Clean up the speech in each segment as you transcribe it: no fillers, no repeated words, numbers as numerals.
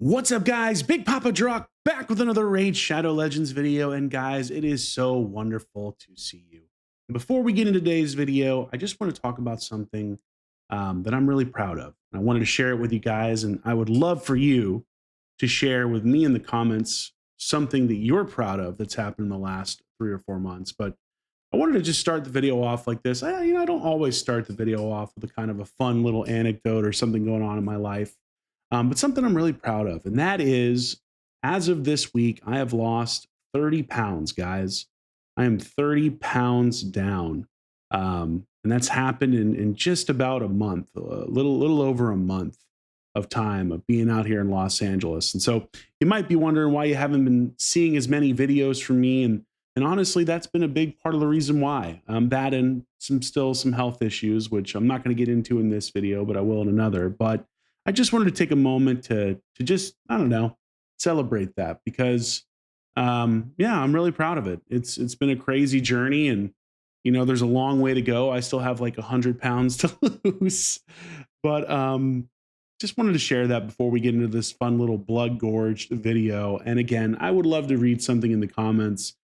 What's up, guys? Big Papa Drock back with another Raid Shadow Legends video. And guys, it is so wonderful to see you. And before we get into today's video, I just want to talk about something that I'm really proud of. I wanted to share it with you guys, and I would love for you to share with me in the comments something that you're proud of that's happened in the last 3 or 4 months. But I wanted to just start the video off like this. I don't always start the video off with a kind of a fun little anecdote or something going on in my life. But something I'm really proud of, and that is, as of this week, I have lost 30 pounds, guys. I am 30 pounds down. And that's happened in just about a month, a little over a month of time of being out here in Los Angeles. And so you might be wondering why you haven't been seeing as many videos from me. And honestly, that's been a big part of the reason why. That and some health issues, which I'm not going to get into in this video, but I will in another. But I just wanted to take a moment to just, I don't know, celebrate that because, yeah, I'm really proud of it. It's been a crazy journey, and there's a long way to go. I still have like 100 pounds to lose, but just wanted to share that before we get into this fun little Bloodgorged video. And again, I would love to read something in the comments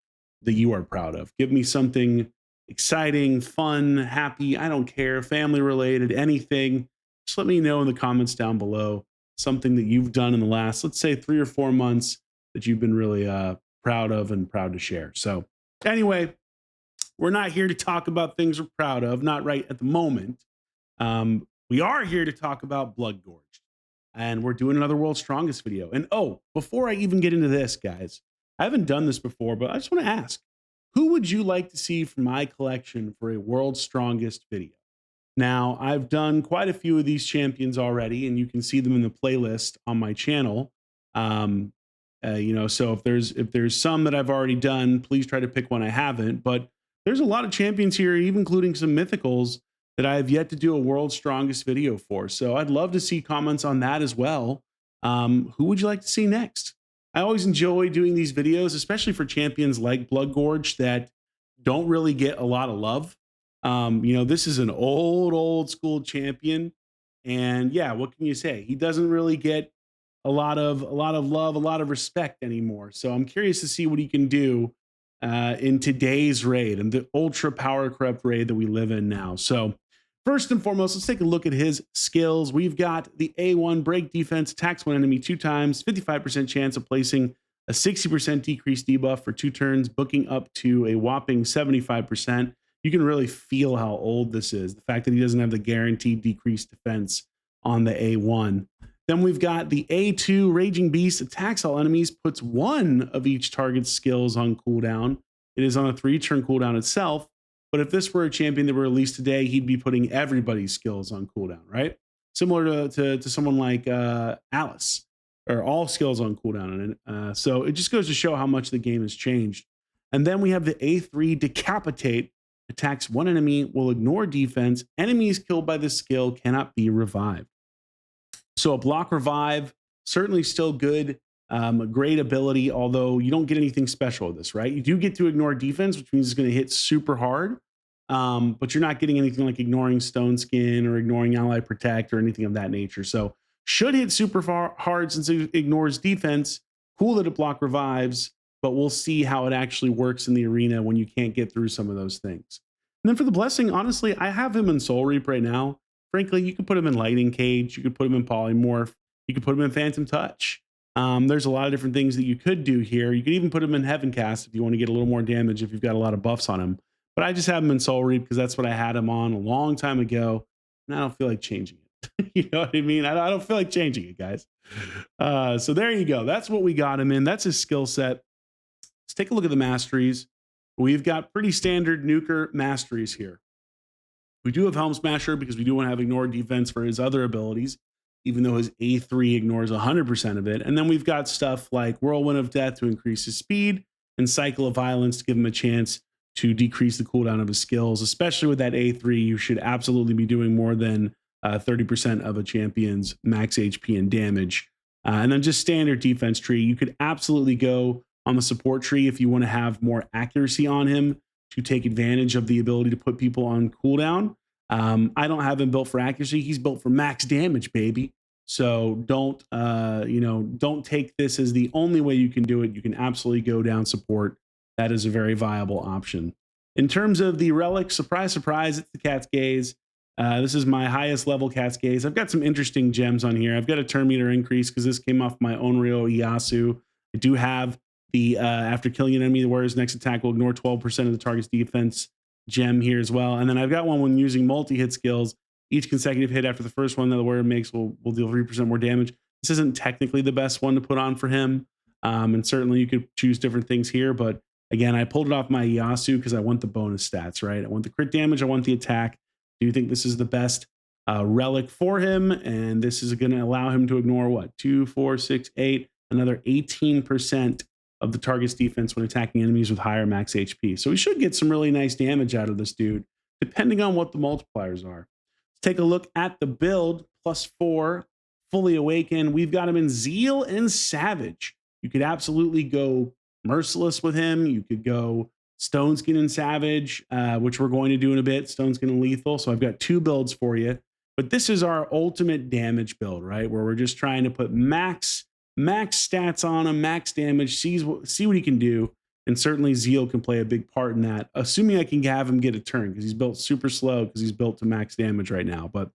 that you are proud of. Give me something exciting, fun, happy. I don't care, family related, anything. Just let me know in the comments down below something that you've done in the last, let's say, 3 or 4 months that you've been really proud of and proud to share. So anyway, we're not here to talk about things we're proud of, not right at the moment. We are here to talk about Bloodgorged, and we're doing another World's Strongest video. And oh, before I even get into this, guys, I haven't done this before, but I just want to ask, who would you like to see from my collection for a World's Strongest video? Now, I've done quite a few of these champions already, and you can see them in the playlist on my channel. So if there's some that I've already done, please try to pick one I haven't. But there's a lot of champions here, even including some mythicals that I have yet to do a World's Strongest video for. So I'd love to see comments on that as well. Who would you like to see next? I always enjoy doing these videos, especially for champions like Bloodgorged that don't really get a lot of love. This is an old school champion, and yeah, what can you say? He doesn't really get a lot of love, a lot of respect anymore. So I'm curious to see what he can do in today's raid and the ultra power corrupt raid that we live in now. So first and foremost, let's take a look at his skills. We've got the A1 break defense, attacks one enemy 2 times, 55% chance of placing a 60% decreased debuff for 2 turns, booking up to a whopping 75%. You can really feel how old this is. The fact that he doesn't have the guaranteed decreased defense on the A1. Then we've got the A2 Raging Beast, attacks all enemies, puts 1 of each target's skills on cooldown. It is on a 3-turn cooldown itself. But if this were a champion that were released today, he'd be putting everybody's skills on cooldown, right? Similar to someone like Alice, or all skills on cooldown. And so it just goes to show how much the game has changed. And then we have the A3 Decapitate, attacks 1 enemy, will ignore defense. Enemies killed by this skill cannot be revived. So a block revive, certainly still good, a great ability, although you don't get anything special with this, right? You do get to ignore defense, which means it's going to hit super hard, but you're not getting anything like ignoring Stone Skin or ignoring Ally Protect or anything of that nature. So should hit super hard since it ignores defense. Cool that it block revives, but we'll see how it actually works in the arena when you can't get through some of those things. And then for the blessing, honestly, I have him in Soul Reap right now. Frankly, you could put him in Lightning Cage, you could put him in Polymorph, you could put him in Phantom Touch. There's a lot of different things that you could do here. You could even put him in Heaven Cast if you want to get a little more damage if you've got a lot of buffs on him. But I just have him in Soul Reap because that's what I had him on a long time ago, and I don't feel like changing it. You know what I mean? I don't feel like changing it, guys. So there you go. That's what we got him in. That's his skill set. Let's take a look at the Masteries. We've got pretty standard nuker Masteries here. We do have Helm Smasher because we do want to have ignored defense for his other abilities, even though his A3 ignores 100% of it. And then we've got stuff like Whirlwind of Death to increase his speed and Cycle of Violence to give him a chance to decrease the cooldown of his skills. Especially with that A3, you should absolutely be doing more than 30% of a champion's max HP and damage. And then just standard defense tree. You could absolutely go on the support tree if you want to have more accuracy on him to take advantage of the ability to put people on cooldown. I don't have him built for accuracy. He's built for max damage, baby. So don't, don't take this as the only way you can do it. You can absolutely go down support. That is a very viable option. In terms of the relics, surprise, surprise, it's the Cat's Gaze. This is my highest level Cat's Gaze. I've got some interesting gems on here. I've got a turn meter increase because this came off my Onryo Iyasu. I do have the after killing an enemy, the warrior's next attack will ignore 12% of the target's defense gem here as well. And then I've got one when using multi-hit skills. Each consecutive hit after the first one that the warrior makes will deal 3% more damage. This isn't technically the best one to put on for him. And certainly you could choose different things here. But again, I pulled it off my Iyasu because I want the bonus stats, right? I want the crit damage. I want the attack. Do you think this is the best relic for him? And this is going to allow him to ignore what? 2, 4, 6, 8, another 18% of the target's defense when attacking enemies with higher max HP. So we should get some really nice damage out of this dude, depending on what the multipliers are. Let's take a look at the build. +4, fully awakened. We've got him in Zeal and Savage. You could absolutely go Merciless with him. You could go Stone Skin and Savage, which we're going to do in a bit. Stone Skin and Lethal. So I've got 2 builds for you. But this is our ultimate damage build, right? Where we're just trying to put max stats on him, max damage, see what he can do. And certainly Zeal can play a big part in that, assuming I can have him get a turn because he's built super slow because he's built to max damage right now. But,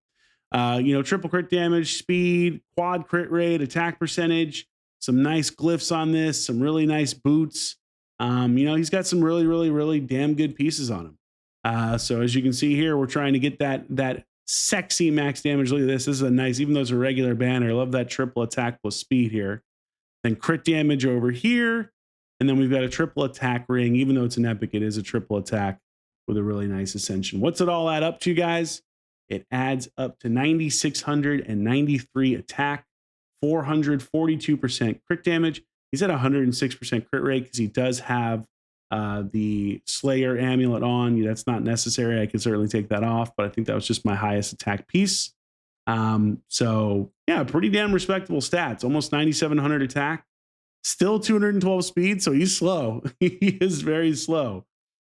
triple crit damage, speed, quad crit rate, attack percentage, some nice glyphs on this, some really nice boots. He's got some really, really, really damn good pieces on him. So as you can see here, we're trying to get that sexy max damage. Look at this. This is a nice, even though it's a regular banner, I love that triple attack plus speed here. Then crit damage over here. And then we've got a triple attack ring. Even though it's an epic, it is a triple attack with a really nice ascension. What's it all add up to, guys? It adds up to 9,693 attack, 442% crit damage. He's at 106% crit rate because he does have the Slayer amulet on. That's not necessary. I can certainly take that off, but I think that was just my highest attack piece. So yeah, pretty damn respectable stats. Almost 9,700 attack, still 212 speed. So he's slow. He is very slow,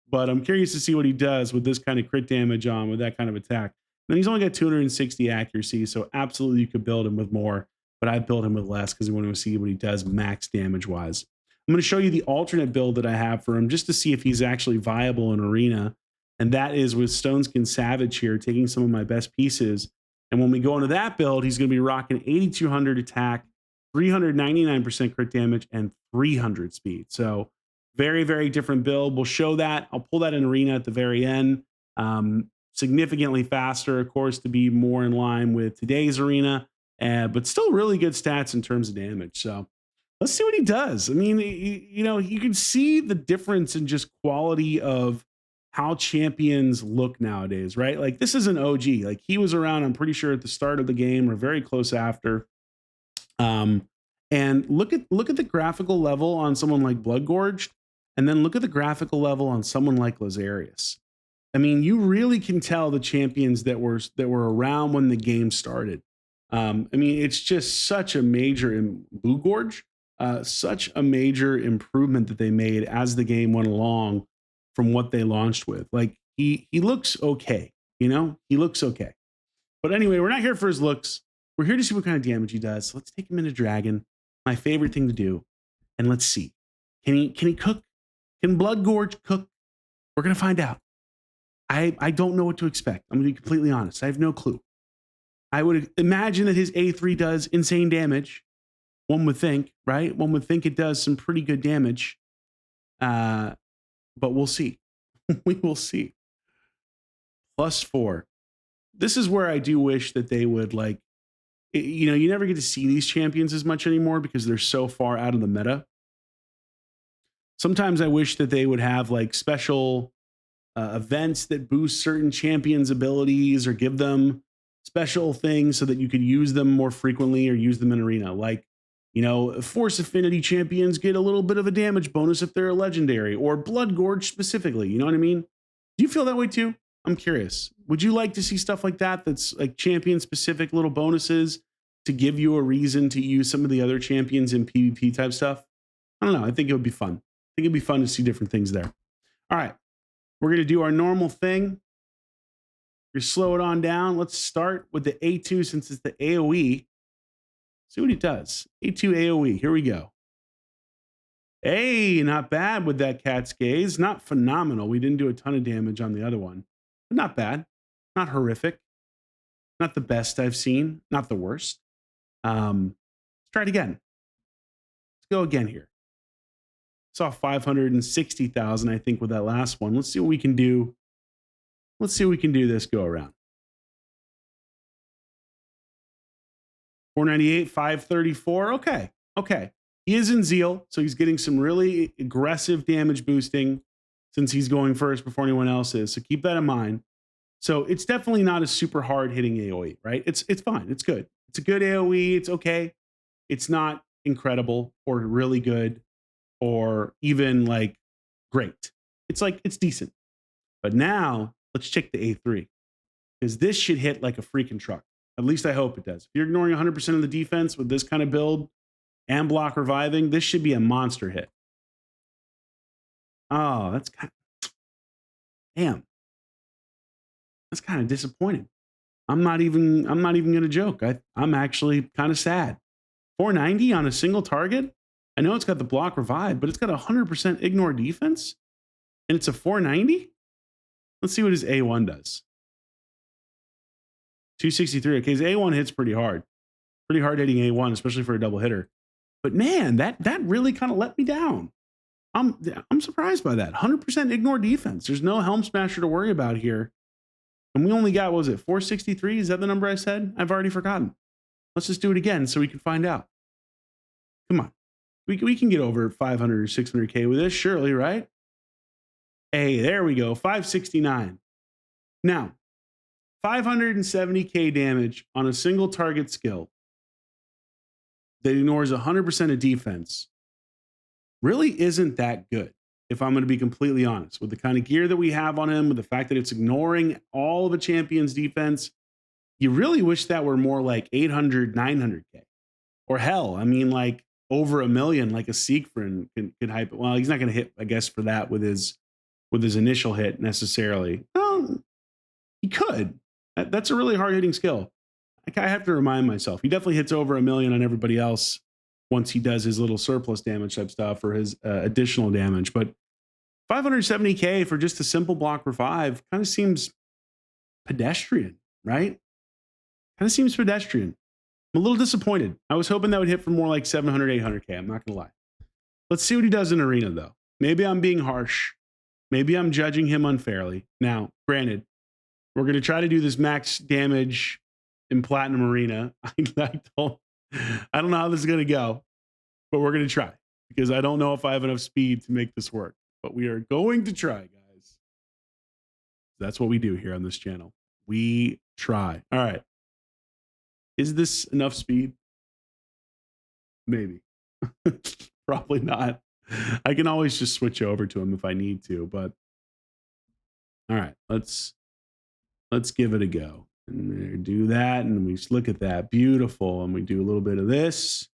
but I'm curious to see what he does with this kind of crit damage on with that kind of attack. And he's only got 260 accuracy. So absolutely you could build him with more, but I built him with less because we want to see what he does max damage wise. I'm going to show you the alternate build that I have for him just to see if he's actually viable in Arena. And that is with Stone Skin Savage here, taking some of my best pieces. And when we go into that build, he's going to be rocking 8,200 attack, 399% crit damage, and 300 speed. So very, very different build. We'll show that. I'll pull that in Arena at the very end. Significantly faster, of course, to be more in line with today's Arena, but still really good stats in terms of damage. So let's see what he does. I mean, you can see the difference in just quality of how champions look nowadays, right? Like this is an OG. Like he was around, I'm pretty sure at the start of the game or very close after. And look at the graphical level on someone like Bloodgorged, and then look at the graphical level on someone like Lazarius. I mean, you really can tell the champions that were around when the game started. I mean, it's just such a major in Bloodgorged. Such a major improvement that they made as the game went along from what they launched with. Like he looks okay, he looks okay. But anyway, we're not here for his looks. We're here to see what kind of damage he does. So let's take him into Dragon, my favorite thing to do, and let's see. Can he cook? Can Bloodgorged cook? We're gonna find out. I don't know what to expect. I'm gonna be completely honest. I have no clue. I would imagine that his A3 does insane damage. One would think, right? One would think it does some pretty good damage. But we'll see. We will see. +4. This is where I do wish that they would you never get to see these champions as much anymore because they're so far out of the meta. Sometimes I wish that they would have special events that boost certain champions' abilities or give them special things so that you could use them more frequently or use them in Arena. Force Affinity champions get a little bit of a damage bonus if they're a legendary, or Bloodgorged specifically. You know what I mean? Do you feel that way too? I'm curious. Would you like to see stuff like that? That's like champion specific little bonuses to give you a reason to use some of the other champions in PvP type stuff? I don't know. I think it would be fun. I think it'd be fun to see different things there. All right. We're going to do our normal thing. You slow it on down. Let's start with the A2 since it's the AoE. See what he does. A2 AoE. Here we go. Hey, not bad with that cat's gaze. Not phenomenal. We didn't do a ton of damage on the other one, but not bad. Not horrific. Not the best I've seen. Not the worst. Let's try it again. Let's go again here. Saw 560,000, I think, with that last one. Let's see what we can do. Let's see what we can do this go around. 498, 534. Okay. Okay. He is in Zeal, so he's getting some really aggressive damage boosting since he's going first before anyone else is. So keep that in mind. So it's definitely not a super hard hitting AoE, right? It's fine. It's good. It's a good AoE. It's okay. It's not incredible or really good or even like great. It's like, it's decent. But now let's check the A3 because this should hit like a freaking truck. At least I hope it does. If you're ignoring 100% of the defense with this kind of build and block reviving, this should be a monster hit. Oh, that's kind of, damn. That's kind of disappointing. I'm not even going to joke. I'm actually kind of sad. 490 on a single target. I know it's got the block revive, but it's got 100% ignore defense and it's a 490. Let's see what his A1 does. 263. Okay, his A1 hits pretty hard. Pretty hard hitting A1, especially for a double hitter. But man, that really kind of let me down. I'm surprised by that. 100% ignore defense. There's no Helm Smasher to worry about here. And we only got, what was it, 463? Is that the number I said? I've already forgotten. Let's just do it again so we can find out. Come on. We can get over 500 or 600K with this, surely, right? Hey, there we go. 569. Now, 570K damage on a single target skill that ignores 100% of defense really isn't that good, if I'm going to be completely honest. With the kind of gear that we have on him, with the fact that it's ignoring all of a champion's defense, you really wish that were more like 800, 900K. Or hell, I mean, like over 1 million, like a Siegfried can hype it. Well, he's not going to hit, I guess, for that with his initial hit necessarily. He could. That's a really hard hitting skill. I have to remind myself. He definitely hits over 1 million on everybody else once he does his little surplus damage type stuff or his additional damage. But 570K for just a simple block revive kind of seems pedestrian, right? Kind of seems pedestrian. I'm a little disappointed. I was hoping that would hit for more like 700, 800K. I'm not going to lie. Let's see what he does in Arena, though. Maybe I'm being harsh. Maybe I'm judging him unfairly. Now, granted, we're going to try to do this max damage in Platinum Arena. I don't know how this is going to go, but we're going to try because I don't know if I have enough speed to make this work, but we are going to try, guys. That's what we do here on this channel. We try. All right. Is this enough speed? Maybe. Probably not. I can always just switch over to him if I need to, but all right, let's give it a go. And do that, and we just look at that. Beautiful. And we do a little bit of this.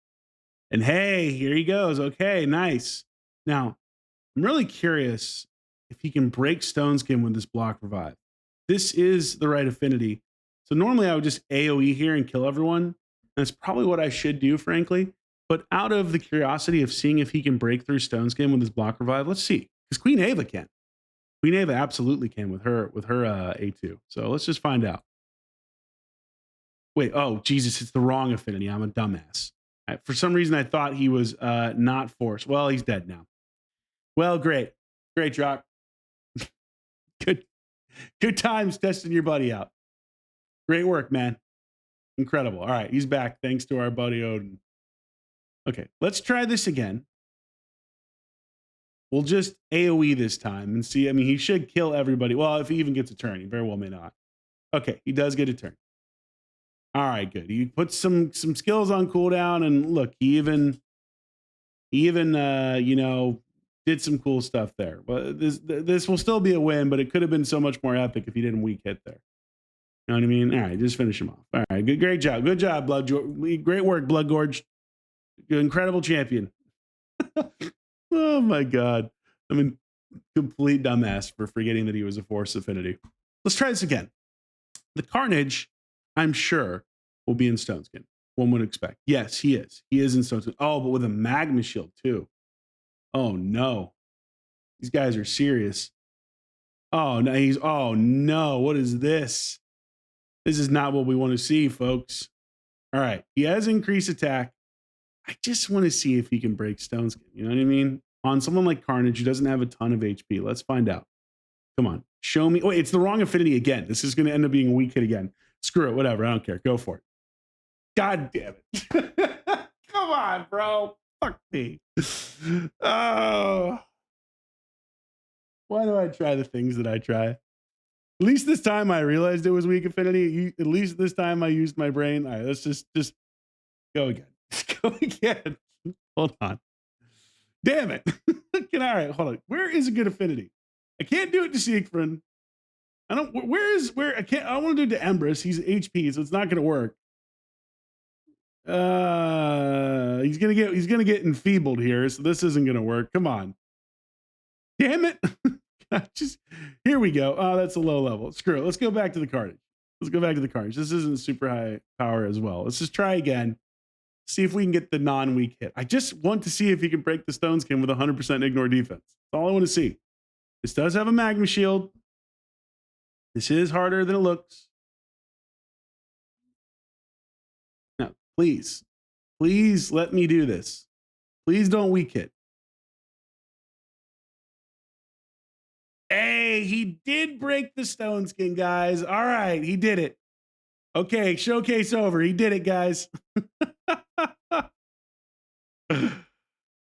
And hey, here he goes. Okay, nice. Now, I'm really curious if he can break Stone Skin with this block revive. This is the right affinity. So normally I would just AoE here and kill everyone. That's probably what I should do, frankly. But out of the curiosity of seeing if he can break through Stone Skin with his block revive, let's see. Because Queen Ava can. Queen Ava absolutely can with her A2. So let's just find out. Wait, oh, Jesus, it's the wrong affinity. I'm a dumbass. For some reason, I thought he was not force. Well, he's dead now. Well, great. Great, Drock. Good times testing your buddy out. Great work, man. Incredible. All right, he's back thanks to our buddy Odin. Okay, let's try this again. We'll just AoE this time and see. I mean, he should kill everybody. Well, if he even gets a turn, he very well may not. Okay, he does get a turn. All right, good. He puts some skills on cooldown, and look, he even you know, did some cool stuff there. But this will still be a win, but it could have been so much more epic if he didn't weak hit there. You know what I mean? All right, just finish him off. All right, great job. Good job, great work, Bloodgorged. Incredible champion. Oh my God. I mean, complete dumbass for forgetting that he was a force affinity. Let's try this again. The Carnage, I'm sure, will be in Stone Skin. one would expect. Yes, he is. He is in Stone Skin. Oh, but with a magma shield too. Oh no. These guys are serious. Oh no, oh no, what is this? This is not what we want to see, folks. All right. He has increased attack. I just want to see if he can break Stone Skin. You know what I mean? On someone like Carnage who doesn't have a ton of HP. Let's find out. Come on. Show me. Wait, it's the wrong affinity again. This is going to end up being a weak hit again. Screw it. Whatever. I don't care. Go for it. God damn it. Come on, bro. Fuck me. Oh. Why do I try the things that I try? At least this time I realized it was weak affinity. At least this time I used my brain. All right, let's just go again. Go again. Hold on. Damn it. All right, hold on. Where is a good affinity? I can't do it to Siegfried. I don't. I can't. I want to do it to Empress. He's HP, so it's not going to work. He's gonna get enfeebled here, so this isn't going to work. Come on. Damn it. Just here we go. Oh, that's a low level. Screw it. Let's go back to the Carnage. Let's go back to the Carnage. This isn't super high power as well. Let's just try again. See if we can get the non-weak hit. I just want to see if he can break the Stone Skin with 100% ignore defense. That's all I want to see. This does have a magma shield. This is harder than it looks. Now, please let me do this. Please don't weak hit. Hey, he did break the Stone Skin, guys. All right, he did it. Okay, showcase over. He did it, guys.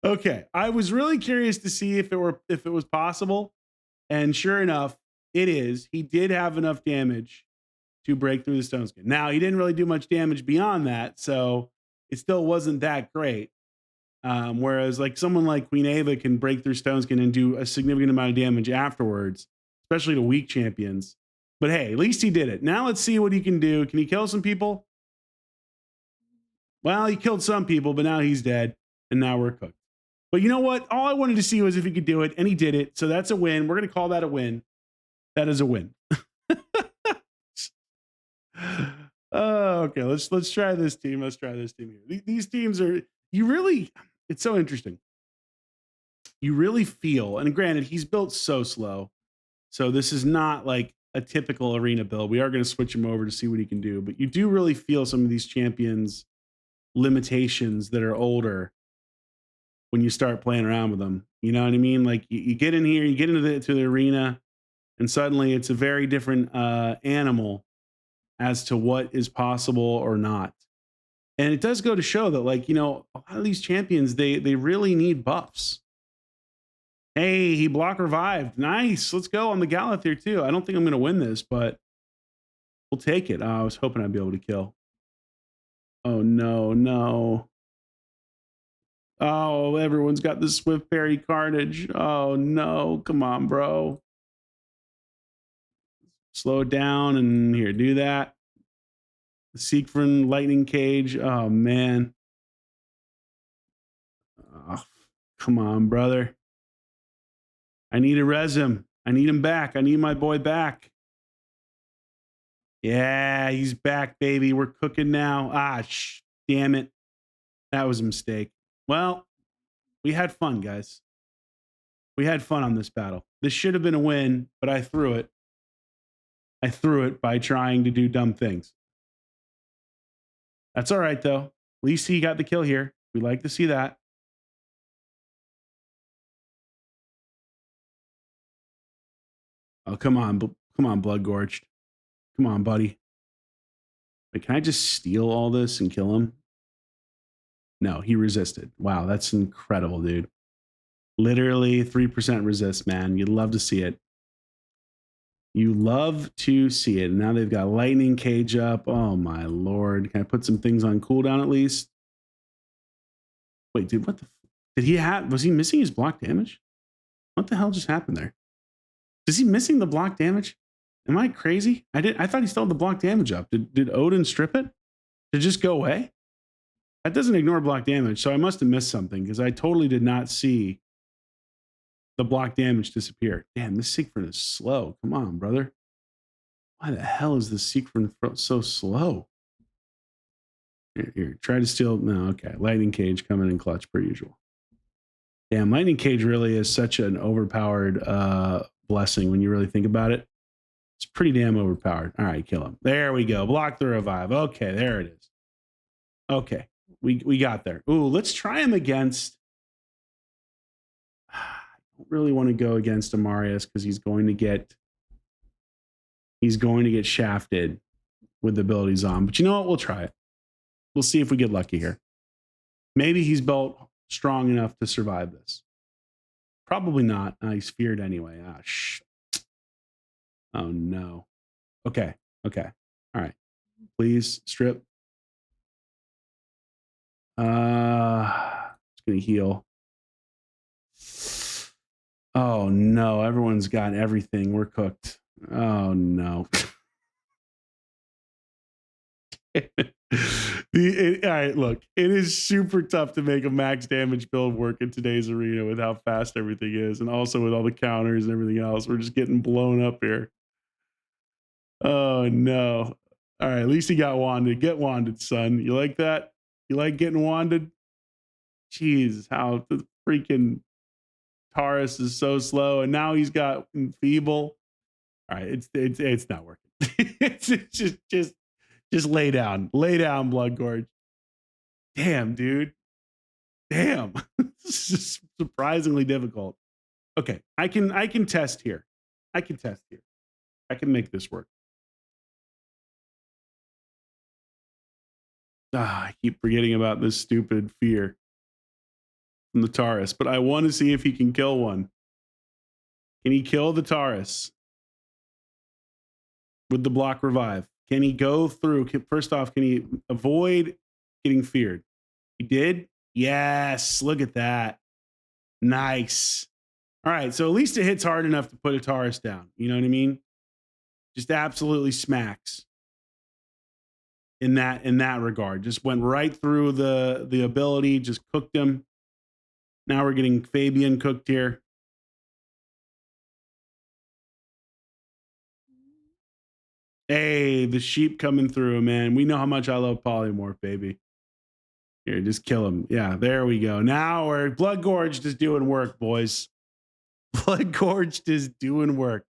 Okay, I was really curious to see if it was possible, and sure enough, it is. He did have enough damage to break through the Stone Skin. Now, he didn't really do much damage beyond that, so it still wasn't that great. Whereas like someone like Queen Ava can break through Stone Skin and do a significant amount of damage afterwards, especially to weak champions. But hey, at least he did it. Now let's see what he can do. Can he kill some people? Well, he killed some people, but now he's dead, and now we're cooked. But you know what? All I wanted to see was if he could do it, and he did it. So that's a win. We're going to call that a win. That is a win. Okay, let's try this team. Let's try this team here. These teams are, it's so interesting. You really feel, and granted, he's built so slow. So this is not like a typical arena build. We are going to switch him over to see what he can do, but you do really feel some of these champions' limitations that are older when you start playing around with them. You know what I mean? Like you get in here, you get into the arena, and suddenly it's a very different animal as to what is possible or not. And it does go to show that, like, you know, a lot of these champions, they really need buffs. Hey, he block revived. Nice. Let's go on the Galeth here too. I don't think I'm going to win this, but we'll take it. I was hoping I'd be able to kill. Oh, no. Oh, everyone's got the Swift Parry Carnage. Oh, no. Come on, bro. Slow it down and here, do that. The Siegfried Lightning Cage. Oh, man. Oh, come on, brother. I need to res him. I need him back. I need my boy back. Yeah, he's back, baby. We're cooking now. Damn it. That was a mistake. Well, we had fun, guys. We had fun on this battle. This should have been a win, but I threw it. I threw it by trying to do dumb things. That's all right, though. At least he got the kill here. We like to see that. Oh, come on. Come on, Bloodgorged. Come on, buddy. Wait, can I just steal all this and kill him? No, he resisted. Wow, that's incredible, dude. Literally 3% resist, man. You'd love to see it. You love to see it. Now they've got Lightning Cage up. Oh, my Lord. Can I put some things on cooldown at least? Wait, dude, what the... was he missing his block damage? What the hell just happened there? Is he missing the block damage? Am I crazy? I thought he still had the block damage up. Did Odin strip it? Did it just go away? That doesn't ignore block damage, so I must have missed something because I totally did not see the block damage disappear. Damn, this Siegfried is slow. Come on, brother. Why the hell is this Siegfried so slow? Here, try to steal. No, okay. Lightning Cage coming in clutch per usual. Damn, Lightning Cage really is such an overpowered blessing when you really think about it. It's pretty damn overpowered. All right, kill him. There we go. Block the revive. Okay, there it is. Okay, we got there. Ooh, let's try him against. I don't really want to go against Amarius because he's going to get shafted with the abilities on. But you know what? We'll try it. We'll see if we get lucky here. Maybe he's built strong enough to survive this. Probably not. He's feared anyway. Oh no. Okay. All right. Please strip. It's gonna heal. Oh no, everyone's got everything. We're cooked. Oh no. All right, look, it is super tough to make a max damage build work in today's arena with how fast everything is, and also with all the counters and everything else. We're just getting blown up here. Oh no. All right, at least he got wanded. Get wanded, son. You like that? You like getting wanded? Jeez, how the freaking Taurus is so slow, and now he's got feeble. All right, it's not working. It's just lay down, Bloodgorged. Damn, dude. Damn, this is surprisingly difficult. Okay, I can test here. I can make this work. I keep forgetting about this stupid fear from the Taurus, but I want to see if he can kill one. Can he kill the Taurus with the block revive? Can he go through? First off, can he avoid getting feared? He did? Yes. Look at that. Nice. All right. So at least it hits hard enough to put a Taurus down. You know what I mean? Just absolutely smacks in that regard. Just went right through the ability, just cooked him. Now we're getting Fabian cooked here. Hey, the sheep coming through, man. We know how much I love polymorph, baby. Here, just kill him. Yeah, there we go. Now we're Bloodgorged is doing work, boys. Bloodgorged is doing work.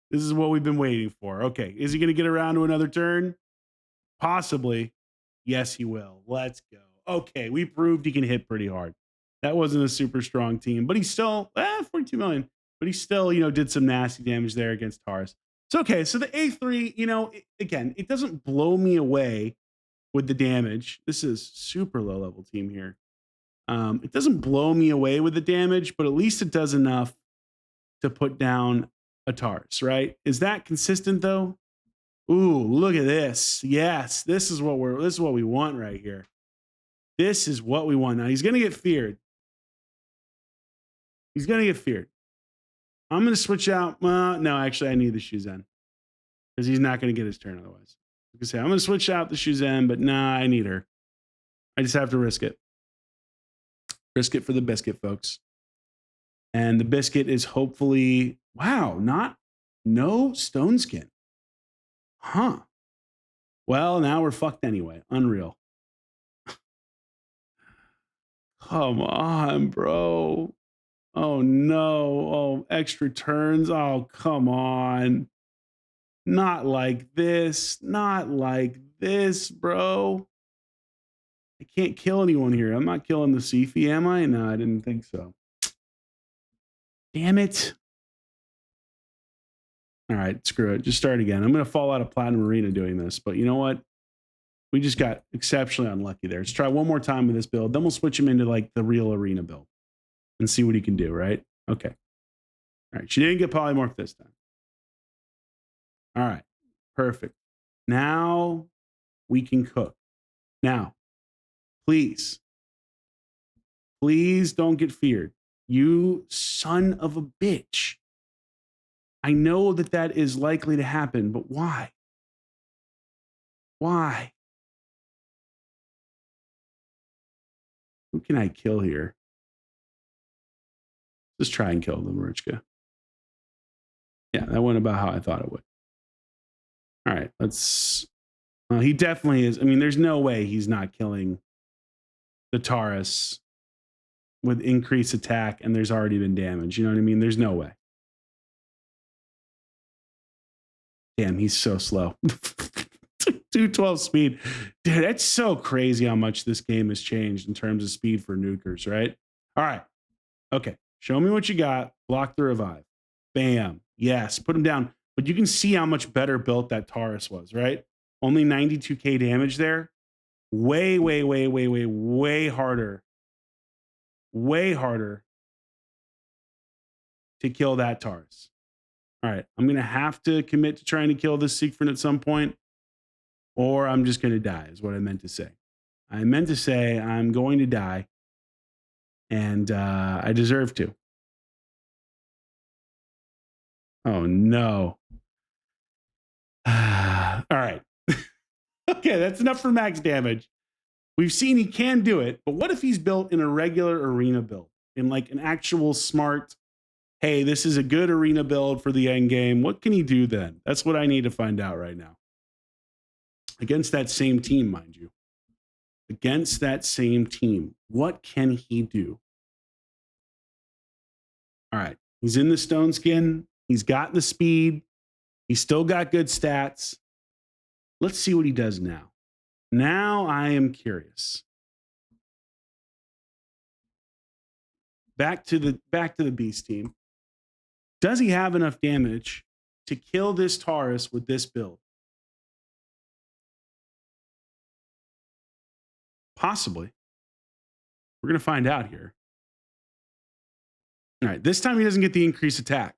This is what we've been waiting for. Okay, is he going to get around to another turn? Possibly. Yes, he will. Let's go. Okay, we proved he can hit pretty hard. That wasn't a super strong team, but he's still 42 million. But he still, did some nasty damage there against Taurus. So okay, so the A3, again, it doesn't blow me away with the damage. This is super low level team here. It doesn't blow me away with the damage, but at least it does enough to put down a Taurus, right? Is that consistent though? Ooh, look at this. Yes, this is what we want right here. This is what we want. Now he's gonna get feared. I'm gonna switch out. No, actually, I need the Shuzen because he's not gonna get his turn otherwise. I'm gonna switch out the Shuzen, but nah, I need her. I just have to risk it. Risk it for the biscuit, folks. And the biscuit is hopefully, wow, no stone skin. Huh. Well, now we're fucked anyway. Unreal. Come on, bro. Oh no. Oh, extra turns. Oh, come on. Not like this. Not like this, bro. I can't kill anyone here. I'm not killing the Sifi, am I? No, I didn't think so. Damn it. All right, screw it. Just start again. I'm going to fall out of Platinum Arena doing this, but you know what? We just got exceptionally unlucky there. Let's try one more time with this build. Then we'll switch him into like the real arena build and see what he can do, right? Okay. All right. She didn't get polymorph this time. All right. Perfect. Now we can cook. Now, please don't get feared. You son of a bitch. I know that is likely to happen, but why? Why? Who can I kill here? Just try and kill the Marichka. Yeah, that went about how I thought it would. All right, let's He definitely is. I mean, there's no way he's not killing the Taurus with increased attack and there's already been damage. You know what I mean? There's no way. Damn, he's so slow. 212 speed. Dude, that's so crazy how much this game has changed in terms of speed for nukers, right? All right. Okay. Show me what you got. Block the revive. Bam. Yes. Put him down. But you can see how much better built that Taurus was, right? Only 92k damage there. Way, way, way, way, way, way harder. Way harder to kill that Taurus. All right. I'm going to have to commit to trying to kill this Siegfried at some point, or I'm just going to die, is what I meant to say. I meant to say I'm going to die, and I deserve to. Oh, no. All right. Okay, that's enough for max damage. We've seen he can do it, but what if he's built in a regular arena build, in like an actual smart, hey, this is a good arena build for the end game? What can he do then? That's what I need to find out right now. Against that same team, mind you. Against that same team, what can he do? All right, he's in the stone skin. He's got the speed. He's still got good stats. Let's see what he does now. Now I am curious. Back to the beast team. Does he have enough damage to kill this Taurus with this build? Possibly. We're going to find out here. All right, this time he doesn't get the increased attack.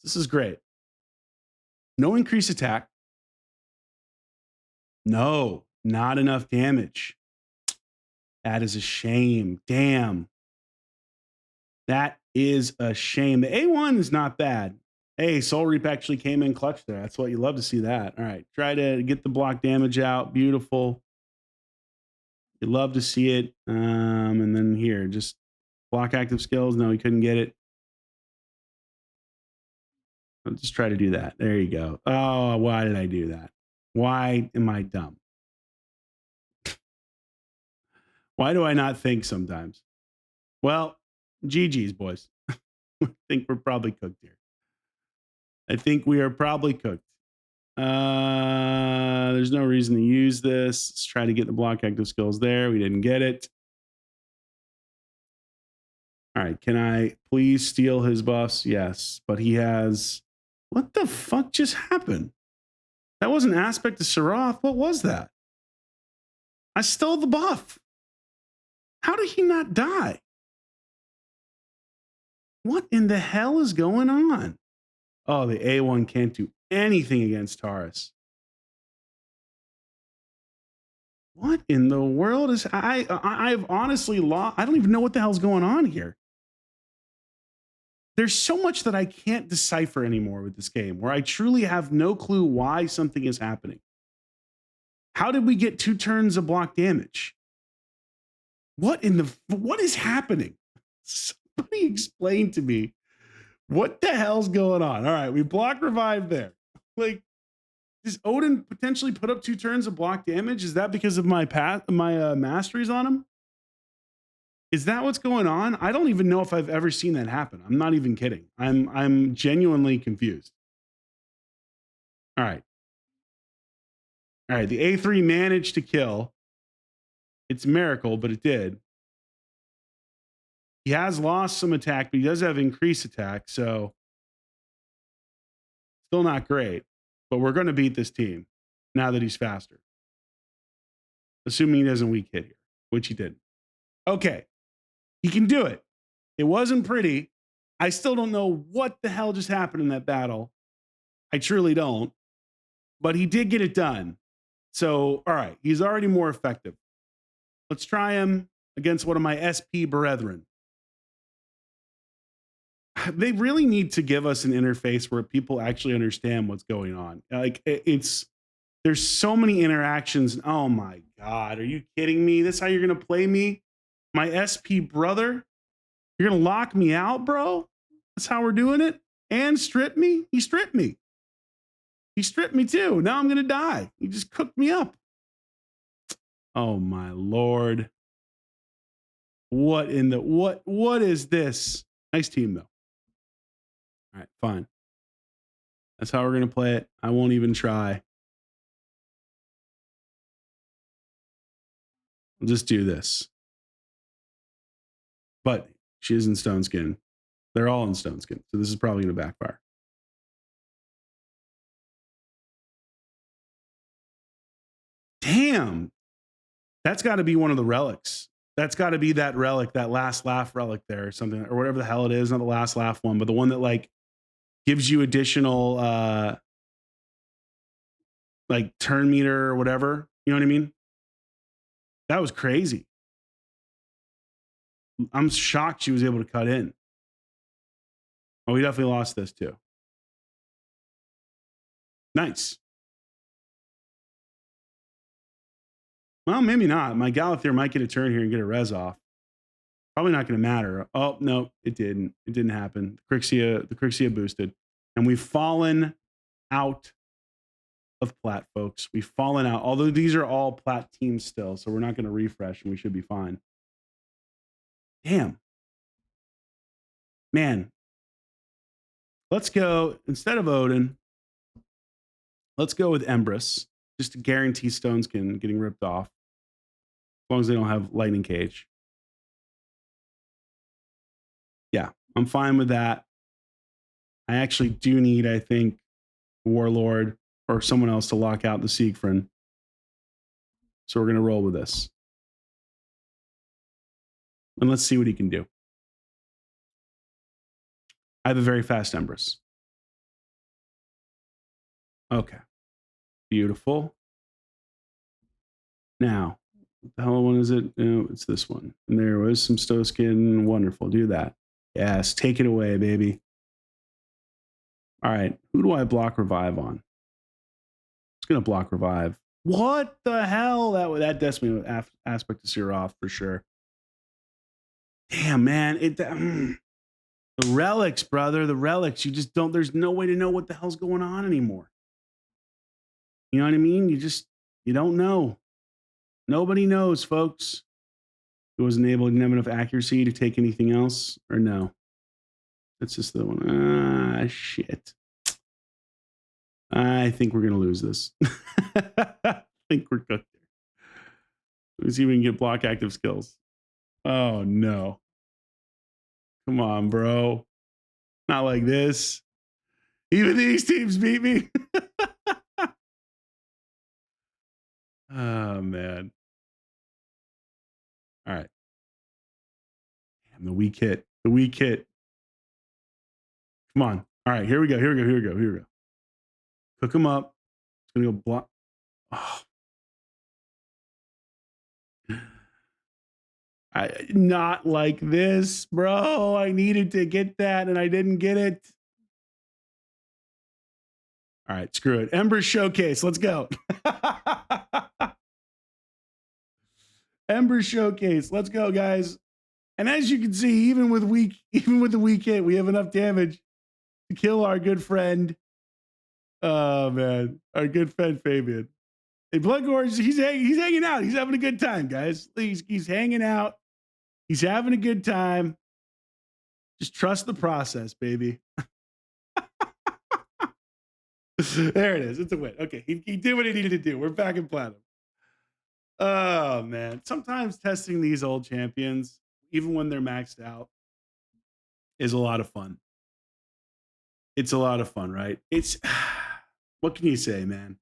This is great. No increased attack. No, not enough damage. That is a shame. Damn. That is a shame. The A1 is not bad. Hey, Soul Reap actually came in clutch there. That's what you love to see that. All right, try to get the block damage out. Beautiful. You love to see it. And then here, just block active skills. No, he couldn't get it. I'll just try to do that. There you go. Oh, why did I do that? Why am I dumb? Why do I not think sometimes? Well, GG's, boys. I think we're probably cooked here. I think we are probably cooked. There's no reason to use this. Let's try to get the block active skills there. We didn't get it. All right. Can I please steal his buffs? Yes. But he has... What the fuck just happened? That wasn't Aspect of Serath. What was that? I stole the buff. How did he not die? What in the hell is going on? Oh, the A1 can't do anything against Taurus. What in the world is... I've honestly lost... I don't even know what the hell's going on here. There's so much that I can't decipher anymore with this game, where I truly have no clue why something is happening. How did we get 2 turns of block damage? What is happening? Somebody explain to me what the hell's going on. All right, we block revive there. Like, does Odin potentially put up 2 turns of block damage? Is that because of my masteries on him? Is that what's going on? I don't even know if I've ever seen that happen. I'm not even kidding. I'm genuinely confused. All right. All right, the A3 managed to kill. It's a miracle, but it did. He has lost some attack, but he does have increased attack, so still not great. But we're going to beat this team now that he's faster. Assuming he doesn't weak hit here, which he didn't. Okay. He can do it. It wasn't pretty. I still don't know what the hell just happened in that battle. I truly don't. But he did get it done. So, all right. He's already more effective. Let's try him against one of my SP brethren. They really need to give us an interface where people actually understand what's going on. Like, there's so many interactions. Oh my God. Are you kidding me? This is how you're going to play me? My SP brother? You're going to lock me out, bro? That's how we're doing it? And strip me? He stripped me. He stripped me too. Now I'm going to die. He just cooked me up. Oh my Lord. What in the what is this? Nice team though. All right, fine. That's how we're gonna play it. I won't even try. I'll just do this. But she is in stone skin. They're all in stone skin, so this is probably gonna backfire. Damn. That's got to be one of the relics. That's got to be that relic, that last laugh relic there, or something, or whatever the hell it is. Not the last laugh one, but the one that like gives you additional like turn meter or whatever. You know what I mean? That was crazy. I'm shocked she was able to cut in. Oh, we definitely lost this too. Nice. Well, maybe not. My Galathir might get a turn here and get a res off. Probably not going to matter. Oh, no, it didn't. It didn't happen. The Crixia boosted. And we've fallen out of plat, folks. We've fallen out. Although these are all plat teams still, so we're not going to refresh and we should be fine. Damn. Man. Let's go, instead of Odin, let's go with Empress, just to guarantee Stone Skin getting ripped off. As long as they don't have Lightning Cage. Yeah, I'm fine with that. I actually do need, I think, Warlord or someone else to lock out the Siegfried. So we're going to roll with this. And let's see what he can do. I have a very fast Empress. Okay. Beautiful. Now, what the hell one is it? No, it's this one. And there was some Stone Skin. Wonderful. Do that. Yes, take it away, baby. All right. Who do I block revive on? It's going to block revive. What the hell? That Destiny aspect to sear off for sure. Damn, man. The relics, brother. The relics. You just don't, there's no way to know what the hell's going on anymore. You know what I mean? You don't know. Nobody knows, folks. He wasn't able, didn't have enough accuracy to take anything else, or no? That's just the one. Ah, shit. I think we're going to lose this. I think we're cooked here. Let me see if we can get block active skills. Oh, no. Come on, bro. Not like this. Even these teams beat me. Oh, man. All right. Damn, the weak hit. The weak hit. Come on. All right, here we go. Here we go. Here we go. Here we go. Cook him up. It's going to go block. Oh. Not like this, bro. I needed to get that and I didn't get it. All right, screw it. Ember Showcase. Let's go. Ember Showcase. Let's go, guys. And as you can see, even with the weak hit, we have enough damage to kill our good friend. Oh man, our good friend Fabian. Hey, Bloodgorged, he's hanging out. He's having a good time, guys. He's hanging out. He's having a good time. Just trust the process, baby. There it is. It's a win. Okay, he did what he needed to do. We're back in platinum. Oh man, sometimes testing these old champions, even when they're maxed out, is a lot of fun. It's a lot of fun, right? It's what can you say, man?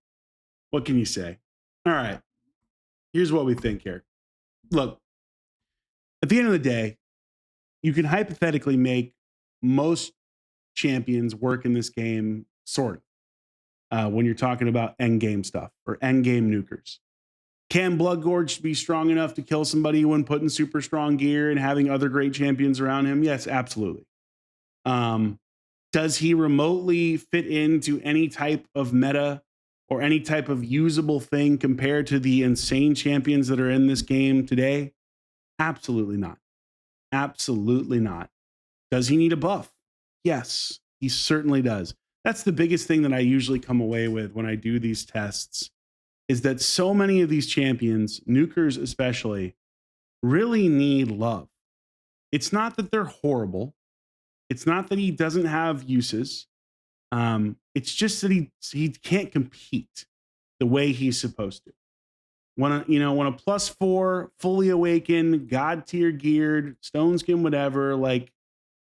What can you say? All right. Here's what we think here. Look, at the end of the day, you can hypothetically make most champions work in this game, sort of, when you're talking about end game stuff or end game nukers. Can Bloodgorged be strong enough to kill somebody when putting super strong gear and having other great champions around him? Yes, absolutely. Does he remotely fit into any type of meta or any type of usable thing compared to the insane champions that are in this game today? Absolutely not. Absolutely not. Does he need a buff? Yes, he certainly does. That's the biggest thing that I usually come away with when I do these tests is that so many of these champions, nukers especially, really need love. It's not that they're horrible. It's not that he doesn't have uses. It's just that he can't compete the way he's supposed to. When when a +4, fully awakened, god tier geared, stone skin, whatever, like,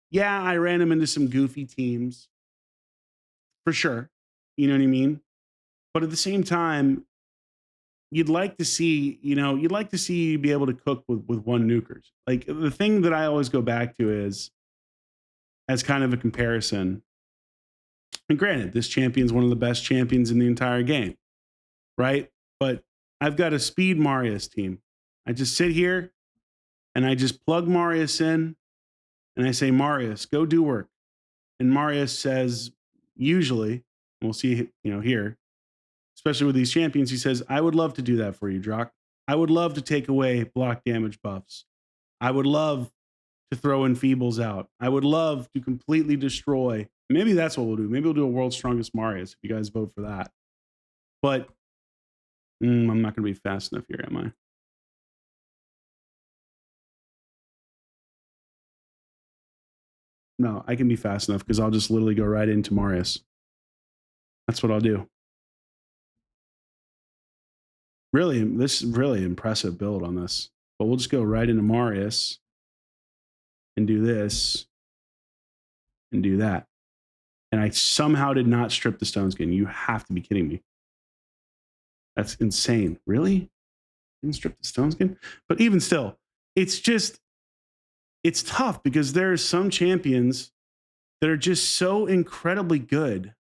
yeah, I ran him into some goofy teams for sure. You know what I mean? But at the same time, you'd like to see, you'd like to see you be able to cook with one nukers. Like the thing that I always go back to is as kind of a comparison. And granted, this champion's one of the best champions in the entire game, right? But I've got a speed Marius team. I just sit here and I just plug Marius in and I say, Marius, go do work. And Marius says, usually, we'll see, here, especially with these champions, he says, I would love to do that for you, Drock. I would love to take away block damage buffs. I would love to throw Enfeebles out. I would love to completely destroy. Maybe that's what we'll do. Maybe we'll do a World's Strongest Marius if you guys vote for that. But I'm not going to be fast enough here, am I? No, I can be fast enough because I'll just literally go right into Marius. That's what I'll do. Really, this is really impressive build on this. But we'll just go right into Marius and do this and do that. And I somehow did not strip the stone skin. You have to be kidding me. That's insane. Really? Didn't strip the stone skin? But even still, it's tough because there are some champions that are just so incredibly good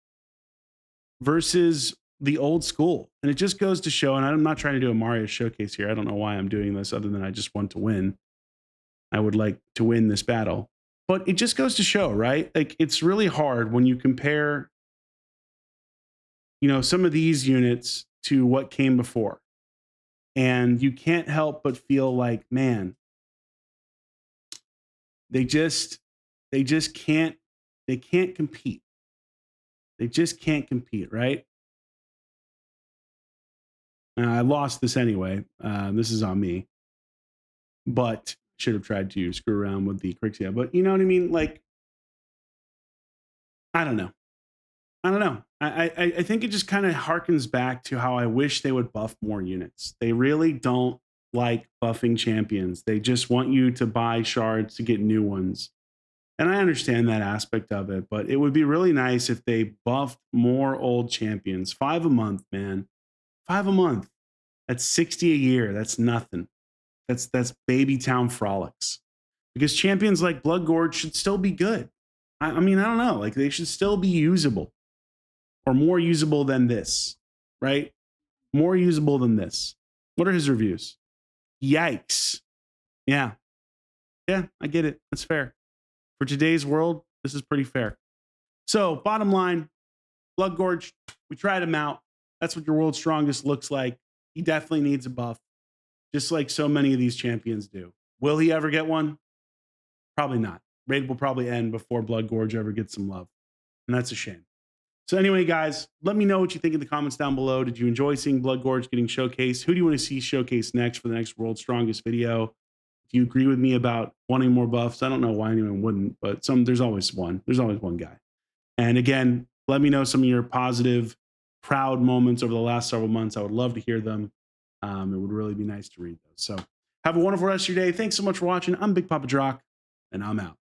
versus the old school. And it just goes to show, and I'm not trying to do a Mario showcase here. I don't know why I'm doing this other than I just want to win. I would like to win this battle. But it just goes to show, right? Like it's really hard when you compare, some of these units to what came before. And you can't help but feel like, man, they can't compete. They just can't compete, right? I lost this anyway. This is on me. But should have tried to screw around with the Crixia. But you know what I mean? Like, I don't know. I think it just kind of harkens back to how I wish they would buff more units. They really don't like buffing champions. They just want you to buy shards to get new ones. And I understand that aspect of it, but it would be really nice if they buffed more old champions. 5 a month, man. 5 a month. That's 60 a year. That's nothing. That's baby town frolics. Because champions like Bloodgorged should still be good. I mean, I don't know. Like they should still be usable. Or more usable than this, right? More usable than this. What are his reviews? Yikes. Yeah. Yeah, I get it. That's fair. For today's world, this is pretty fair. So, bottom line, Bloodgorged, we tried him out. That's what your world's strongest looks like. He definitely needs a buff, just like so many of these champions do. Will he ever get one? Probably not. Raid will probably end before Bloodgorged ever gets some love. And that's a shame. So anyway, guys, let me know what you think in the comments down below. Did you enjoy seeing Bloodgorged getting showcased? Who do you want to see showcased next for the next World's Strongest video? Do you agree with me about wanting more buffs? I don't know why anyone wouldn't, but there's always one. There's always one guy. And again, let me know some of your positive, proud moments over the last several months. I would love to hear them. It would really be nice to read those. So have a wonderful rest of your day. Thanks so much for watching. I'm Big Papa Drock, and I'm out.